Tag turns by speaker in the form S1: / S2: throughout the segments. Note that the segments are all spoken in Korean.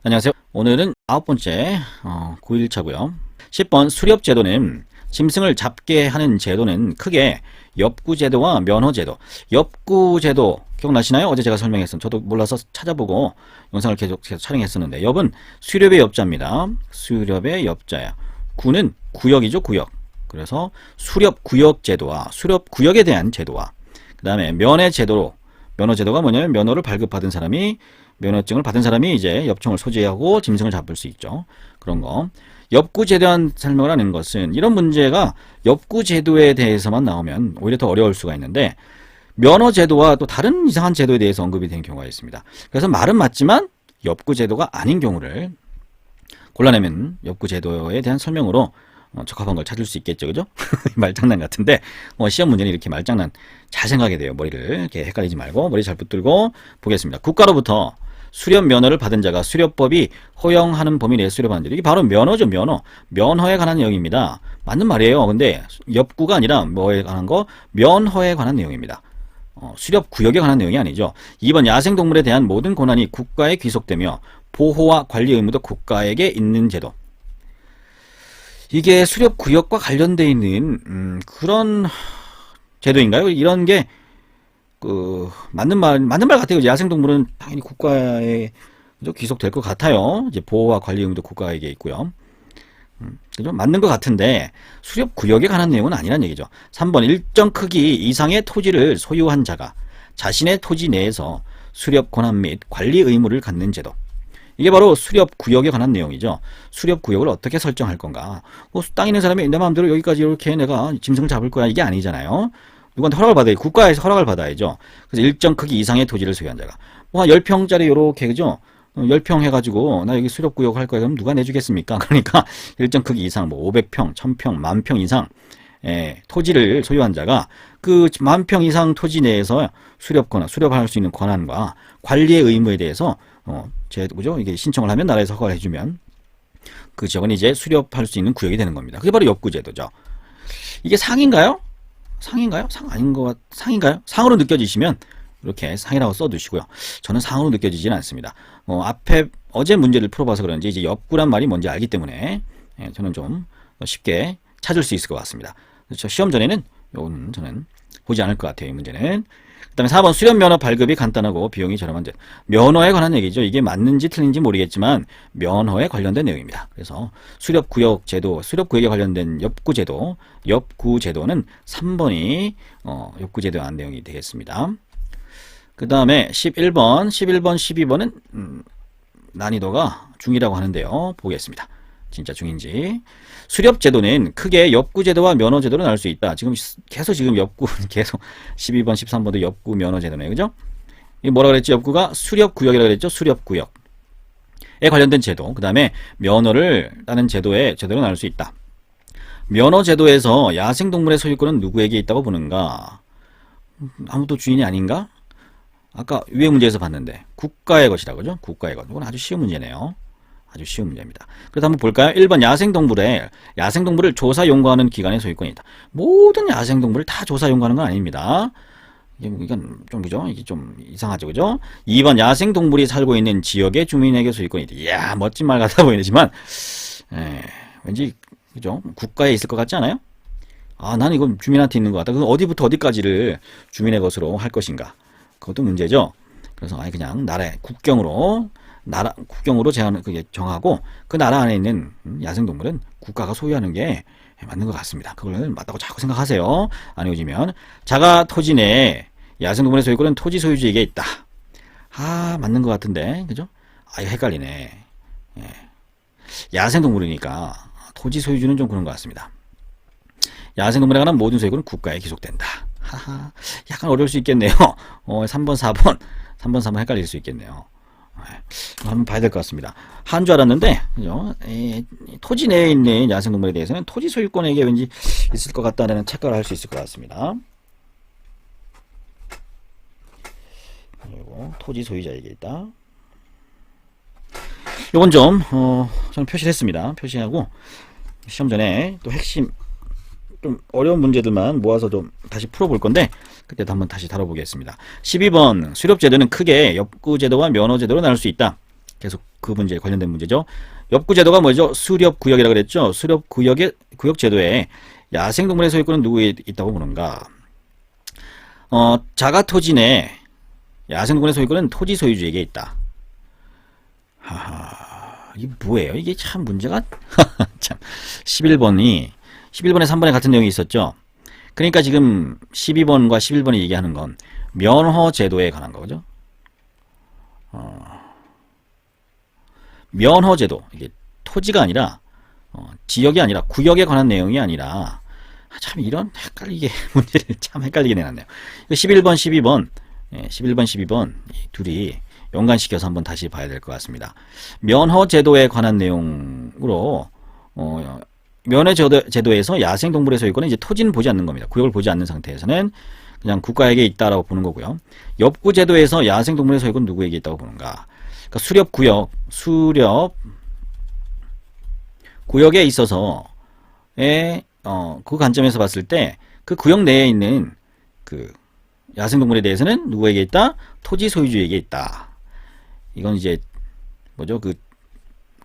S1: 안녕하세요. 오늘은 9번째 9일차고요. 10번 수렵제도는 짐승을 잡게 하는 제도는 크게 엽구제도와 면허제도. 엽구제도 기억나시나요? 어제 제가 설명했었는데 저도 몰라서 찾아보고 영상을 계속 촬영했었는데 엽은 수렵의 엽자입니다. 수렵의 엽자야. 구는 구역이죠. 구역. 그래서 수렵구역제도와 수렵구역에 대한 제도와 그 다음에 면회제도로 면허제도가 뭐냐면 면허를 발급받은 사람이 면허증을 받은 사람이 이제 엽총을 소지하고 짐승을 잡을 수 있죠. 그런 거. 엽구제도에 대한 설명을 하는 것은 이런 문제가 엽구제도에 대해서만 나오면 오히려 더 어려울 수가 있는데 면허제도와 또 다른 이상한 제도에 대해서 언급이 된 경우가 있습니다. 그래서 말은 맞지만 엽구제도가 아닌 경우를 골라내면 엽구제도에 대한 설명으로 적합한 걸 찾을 수 있겠죠. 그죠? 말장난 같은데 시험 문제는 이렇게 말장난 잘 생각해야 돼요. 머리를 이렇게 헷갈리지 말고 머리 잘 붙들고 보겠습니다. 국가로부터 수렵 면허를 받은 자가 수렵법이 허용하는 범위 내에 수렵하는 자. 이게 바로 면허죠. 면허. 면허에 관한 내용입니다. 맞는 말이에요. 근데 엽구가 아니라 뭐에 관한 거? 면허에 관한 내용입니다. 수렵구역에 관한 내용이 아니죠. 2번 야생동물에 대한 모든 권한이 국가에 귀속되며 보호와 관리 의무도 국가에게 있는 제도. 이게 수렵구역과 관련되어 있는 그런 제도인가요? 이런 게 맞는 말 같아요. 야생동물은 당연히 국가에 귀속될 것 같아요. 이제 보호와 관리 의무도 국가에게 있고요. 그죠? 맞는 것 같은데 수렵구역에 관한 내용은 아니란 얘기죠. 3번 일정 크기 이상의 토지를 소유한 자가 자신의 토지 내에서 수렵 권한 및 관리 의무를 갖는 제도. 이게 바로 수렵구역에 관한 내용이죠. 수렵구역을 어떻게 설정할 건가. 땅 있는 사람이 내 마음대로 여기까지 이렇게 내가 짐승을 잡을 거야. 이게 아니잖아요. 누구한테 허락을 받아야 국가에서 허락을 받아야죠. 그래서 일정 크기 이상의 토지를 소유한 자가 한 10평짜리 요렇게 그죠? 10평 해가지고 나 여기 수렵구역 할 거야. 그럼 누가 내주겠습니까? 그러니까 일정 크기 이상 뭐 500평, 1000평, 10,000평 이상 토지를 소유한 자가 그 10,000평 이상 토지 내에서 수렵할 수 있는 권한과 관리의 의무에 대해서 그죠? 이게 신청을 하면 나라에서 허가를 해주면 그 지역은 이제 수렵할 수 있는 구역이 되는 겁니다. 그게 바로 엽구제도죠. 이게 상인가요? 상인가요? 상 아닌 상인가요? 상으로 느껴지시면 이렇게 상이라고 써두시고요. 저는 상으로 느껴지지는 않습니다. 앞에 어제 문제를 풀어봐서 그런지 이제 엽구란 말이 뭔지 알기 때문에 저는 좀 쉽게 찾을 수 있을 것 같습니다. 그렇죠? 시험 전에는 요거는 저는 보지 않을 것 같아요. 이 문제는. 그 다음에 4번 수렵면허 발급이 간단하고 비용이 저렴한 제 면허에 관한 얘기죠. 이게 맞는지 틀린지 모르겠지만 면허에 관련된 내용입니다. 그래서 수렵구역 제도, 수렵구역에 관련된 엽구제도는 3번이 엽구제도에 관한 내용이 되겠습니다. 그 다음에 11번, 12번은 난이도가 중이라고 하는데요. 보겠습니다. 진짜 중인지. 수렵제도는 크게 엽구제도와 면허제도로 나눌 수 있다. 지금 계속 계속 12번, 13번도 엽구 면허제도네요. 그죠? 이 뭐라 그랬지? 엽구가 수렵구역이라고 그랬죠? 수렵구역에 관련된 제도. 그 다음에 면허를 따는 제도로 나눌 수 있다. 면허제도에서 야생동물의 소유권은 누구에게 있다고 보는가? 아무도 주인이 아닌가? 아까 위의 문제에서 봤는데 국가의 것이라고 그죠? 국가의 것. 이건 아주 쉬운 문제네요. 아주 쉬운 문제입니다. 그래서 한번 볼까요? 1번 야생동물을 조사 용구하는 기관의 소유권이 있다. 모든 야생동물을 다 조사 용구하는 건 아닙니다. 이건 좀 그죠? 이게 좀 이상하죠, 그죠? 2번 야생동물이 살고 있는 지역의 주민에게 소유권이 있다. 이야, 멋진 말 같아 보이지만 왠지 그죠? 국가에 있을 것 같지 않아요? 나는 이건 주민한테 있는 것 같다. 그럼 어디부터 어디까지를 주민의 것으로 할 것인가? 그것도 문제죠. 그래서 그냥 나라의 국경으로 정하고 그 나라 안에 있는 야생동물은 국가가 소유하는 게 맞는 것 같습니다. 그걸 맞다고 자꾸 생각하세요. 안 외워지면. 자가 토지 내에 야생동물의 소유권은 토지 소유주에게 있다. 맞는 것 같은데 그죠? 이거 헷갈리네. 야생동물이니까 토지 소유주는 좀 그런 것 같습니다. 야생동물에 관한 모든 소유권은 국가에 귀속된다. 약간 어려울 수 있겠네요. 3번, 4번 헷갈릴 수 있겠네요. 한번 봐야 될 것 같습니다. 한 줄 알았는데, 그죠? 토지 내에 있는 야생동물에 대해서는 토지 소유권에게 왠지 있을 것 같다는 착각을 할 수 있을 것 같습니다. 그리고 토지 소유자에게 있다. 요건 좀, 저는 표시를 했습니다. 표시하고, 시험 전에 또 핵심, 좀 어려운 문제들만 모아서 좀 다시 풀어볼 건데 그때도 한번 다시 다뤄보겠습니다. 12번 수렵제도는 크게 엽구제도와 면허제도로 나눌 수 있다. 계속 그 문제에 관련된 문제죠. 엽구제도가 뭐죠? 수렵구역이라고 그랬죠. 수렵구역의 구역제도에 야생동물의 소유권은 누구에 있다고 보는가? 자가토지 내 야생동물의 소유권은 토지 소유주에게 있다. 하하, 이게 뭐예요? 이게 참 문제가 참 11번에 3번에 같은 내용이 있었죠. 그러니까 지금 12번과 11번이 얘기하는 건 면허제도에 관한 거죠. 면허제도, 이게 토지가 아니라 지역이 아니라 구역에 관한 내용이 아니라 참 이런 헷갈리게 문제를 참 헷갈리게 내놨네요. 11번, 12번, 11번, 12번 둘이 연관시켜서 한번 다시 봐야 될 것 같습니다. 면허제도에 관한 내용으로 면허제도에서 야생동물의 소유권은 이제 토지는 보지 않는 겁니다. 구역을 보지 않는 상태에서는 그냥 국가에게 있다라고 보는 거고요. 엽구제도에서 야생동물의 소유권 누구에게 있다고 보는가? 그러니까 구역에 있어서의 그 관점에서 봤을 때 그 구역 내에 있는 그 야생동물에 대해서는 누구에게 있다? 토지 소유주에게 있다. 이건 이제 뭐죠? 그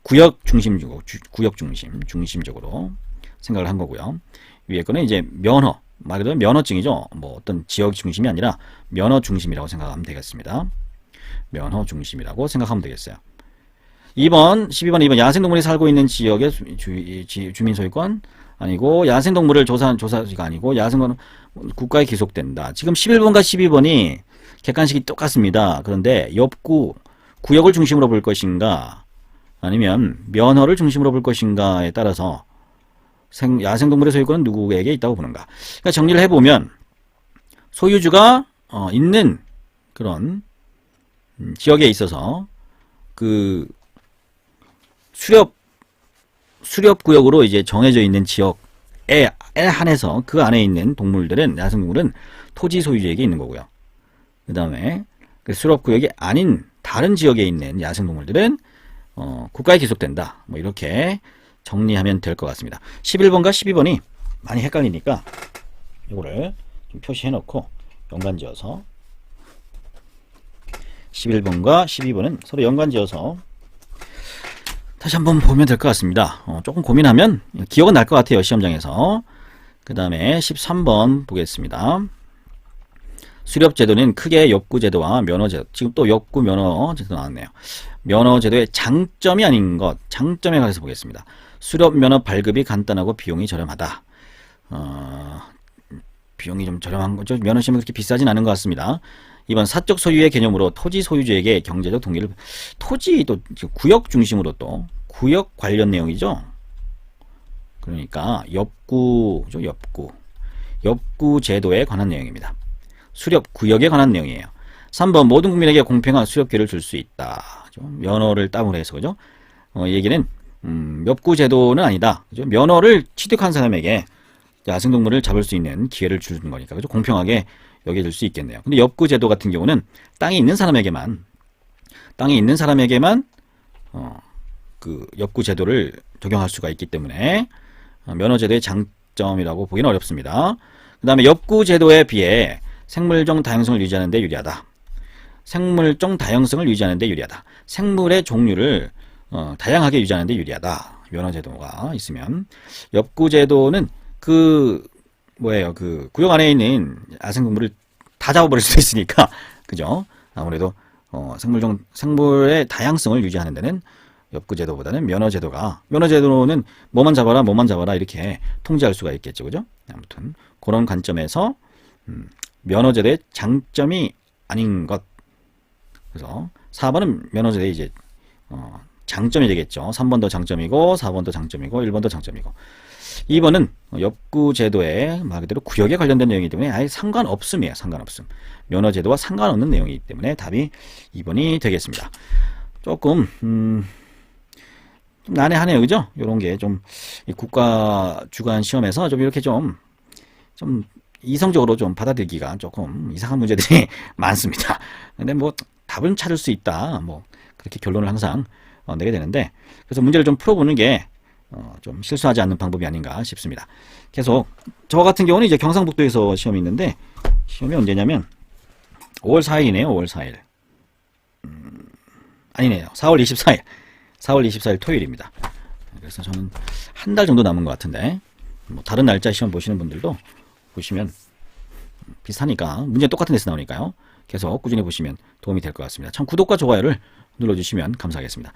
S1: 구역 중심적으로 생각을 한 거고요. 위에 거는 이제 면허, 말 그대로 면허증이죠. 뭐 어떤 지역 중심이 아니라 면허 중심이라고 생각하면 되겠습니다. 면허 중심이라고 생각하면 되겠어요. 12번, 2번 야생동물이 살고 있는 지역의 주민 소유권 아니고 야생동물을 조사지가 아니고 야생동물은 국가에 기속된다. 지금 11번과 12번이 객관식이 똑같습니다. 그런데 구역을 중심으로 볼 것인가 아니면 면허를 중심으로 볼 것인가에 따라서 야생동물의 소유권은 누구에게 있다고 보는가. 그러니까 정리를 해보면 소유주가 있는 그런 지역에 있어서 그 수렵구역으로 이제 정해져 있는 지역에 한해서 그 안에 있는 동물들은, 야생동물은 토지 소유주에게 있는 거고요. 그 다음에 그 수렵구역이 아닌 다른 지역에 있는 야생동물들은 국가에 기속된다. 뭐 이렇게 정리하면 될 것 같습니다. 11번과 12번이 많이 헷갈리니까 이거를 좀 표시해 놓고 연관지어서 11번과 12번은 서로 연관지어서 다시 한번 보면 될 것 같습니다. 조금 고민하면 기억은 날 것 같아요. 시험장에서. 그 다음에 13번 보겠습니다. 수렵제도는 크게 엽구제도와 면허제도, 지금 또 엽구 면허제도 나왔네요. 면허제도의 장점이 아닌 것, 장점에 관해서 보겠습니다. 수렵 면허 발급이 간단하고 비용이 저렴하다. 비용이 좀 저렴한 거죠. 면허 시험이 그렇게 비싸진 않은 것 같습니다. 이번 사적 소유의 개념으로 토지 소유주에게 경제적 동의를, 토지도 구역 중심으로 또 구역 관련 내용이죠. 그러니까 엽구죠. 엽구 제도에 관한 내용입니다. 수렵 구역에 관한 내용이에요. 3번 모든 국민에게 공평한 수렵 기회를 줄 수 있다. 면허를 따로 해서 그죠? 얘기는 엽구 제도는 아니다. 그죠? 면허를 취득한 사람에게 야생동물을 잡을 수 있는 기회를 주는 거니까 그죠? 공평하게 여겨질 수 있겠네요. 근데 엽구 제도 같은 경우는 땅이 있는 사람에게만 그 엽구 제도를 적용할 수가 있기 때문에 면허 제도의 장점이라고 보기는 어렵습니다. 그 다음에 엽구 제도에 비해 생물종 다양성을 유지하는 데 유리하다. 생물종 다양성을 유지하는 데 유리하다. 생물의 종류를 다양하게 유지하는 데 유리하다. 면허 제도가 있으면. 엽구 제도는 그 구역 안에 있는 야생동물을 다 잡아버릴 수도 있으니까, 그죠? 아무래도, 생물의 다양성을 유지하는 데는 엽구제도보다는 면허제도는 뭐만 잡아라, 이렇게 통제할 수가 있겠죠, 그죠? 아무튼, 그런 관점에서, 면허제도의 장점이 아닌 것. 그래서, 4번은 면허제도의 이제, 장점이 되겠죠. 3번도 장점이고, 4번도 장점이고, 1번도 장점이고. 2번은 엽구제도의 말 그대로 구역에 관련된 내용이기 때문에 아예 상관없음이에요. 상관없음. 면허제도와 상관없는 내용이기 때문에 답이 2번이 되겠습니다. 조금 좀 난해하네요. 그죠? 요런 게 좀 국가 주관 시험에서 좀 이렇게 좀 이성적으로 좀 받아들이기가 조금 이상한 문제들이 많습니다. 근데 뭐 답은 찾을 수 있다. 뭐 그렇게 결론을 항상 내게 되는데, 그래서 문제를 좀 풀어보는 게 좀 실수하지 않는 방법이 아닌가 싶습니다. 계속 저 같은 경우는 이제 경상북도에서 시험이 있는데, 시험이 언제냐면 5월 4일이네요. 5월 4일. 아니네요. 4월 24일. 4월 24일 토요일입니다. 그래서 저는 한 달 정도 남은 것 같은데, 뭐 다른 날짜 시험 보시는 분들도 보시면 비슷하니까, 문제 똑같은 데서 나오니까요. 계속 꾸준히 보시면 도움이 될 것 같습니다. 참 구독과 좋아요를 눌러주시면 감사하겠습니다.